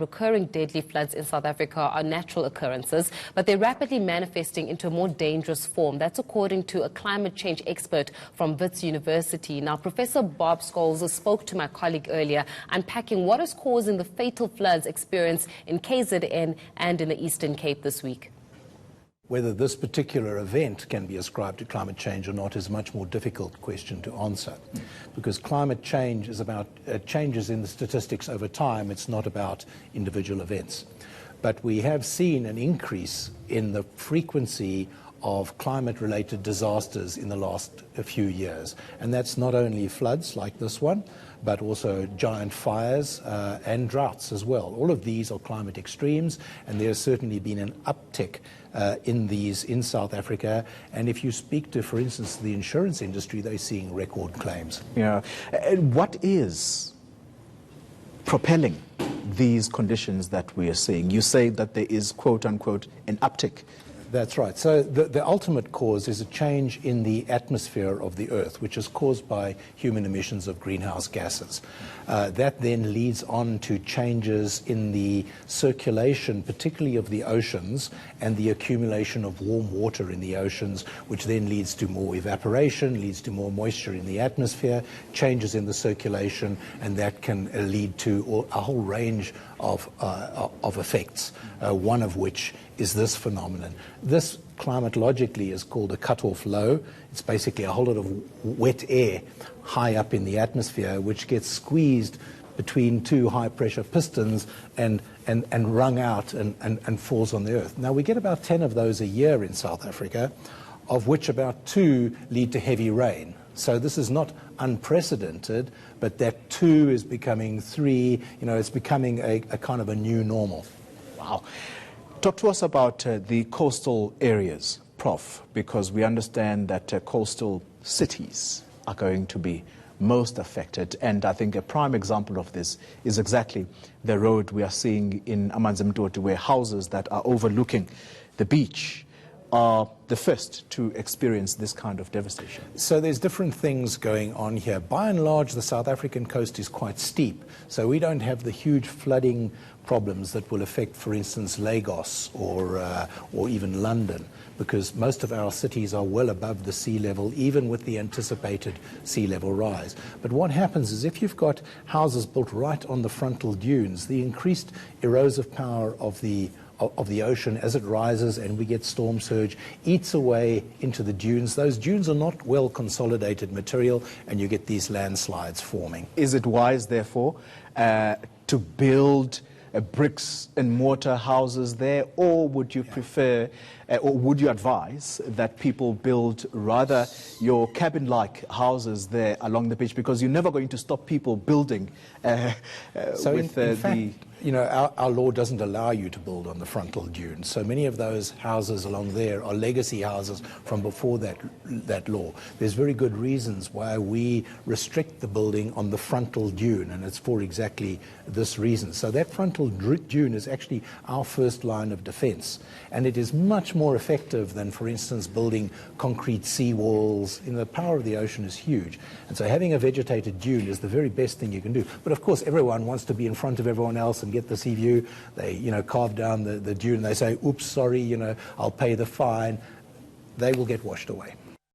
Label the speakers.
Speaker 1: Recurring deadly floods in South Africa are natural occurrences, but they're rapidly manifesting into a more dangerous form. That's according to a climate change expert from Wits University. Now, Professor Bob Scholes spoke to my colleague earlier, unpacking what is causing the fatal floods experienced in KZN and in the Eastern Cape this week.
Speaker 2: Whether this particular event can be ascribed to climate change or not is a much more difficult question to answer, because climate change is about changes in the statistics over time. It's not about individual events. But we have seen an increase in the frequency of climate-related disasters in the last few years. And that's not only floods like this one, but also giant fires and droughts as well. All of these are climate extremes, and there's certainly been an uptick in these in South Africa. And if you speak to, for instance, the insurance industry, they're seeing record claims.
Speaker 3: Yeah. What is propelling these conditions that we are seeing? You say that there is, quote unquote, an uptick.
Speaker 2: That's right. So the ultimate cause is a change in the atmosphere of the Earth, which is caused by human emissions of greenhouse gases. That then leads on to changes in the circulation, particularly of the oceans, and the accumulation of warm water in the oceans, which then leads to more evaporation, leads to more moisture in the atmosphere, changes in the circulation, and that can lead to a whole range of effects, one of which is this phenomenon. This climatologically is called a cutoff low. It's basically a whole lot of wet air high up in the atmosphere, which gets squeezed between two high-pressure pistons and wrung out and falls on the Earth. Now, we get about 10 of those a year in South Africa, of which about 2 lead to heavy rain. So this is not unprecedented, but that 2 is becoming 3. You know, it's becoming a kind of a new normal.
Speaker 3: Wow. Talk to us about the coastal areas, Prof, because we understand that coastal cities are going to be most affected. And I think a prime example of this is exactly the road we are seeing in Amanzimtoti, where houses that are overlooking the beach are the first to experience this kind of devastation.
Speaker 2: So there's different things going on here. By and large, the South African coast is quite steep, so we don't have the huge flooding problems that will affect, for instance, Lagos or even London, because most of our cities are well above the sea level, even with the anticipated sea level rise. But what happens is if you've got houses built right on the frontal dunes, the increased erosive power of the ocean as it rises and we get storm surge eats away into the dunes. Those dunes are not well consolidated material, and you get these landslides forming.
Speaker 3: Is it wise, therefore, to build bricks and mortar houses there, or would you prefer, or would you advise that people build rather your cabin-like houses there along the beach, because you're never going to stop people building
Speaker 2: so in fact, you know, our law doesn't allow you to build on the frontal dunes. So many of those houses along there are legacy houses from before that law. There's very good reasons why we restrict the building on the frontal dune, and it's for exactly this reason. So that frontal dune is actually our first line of defense, and it is much more effective than, for instance, building concrete seawalls. You know, the power of the ocean is huge, and so having a vegetated dune is the very best thing you can do. But of course, everyone wants to be in front of everyone else and get the sea view. They, you know, carve down the dune. They say, oops, sorry, you know, I'll pay the fine. They will get washed away.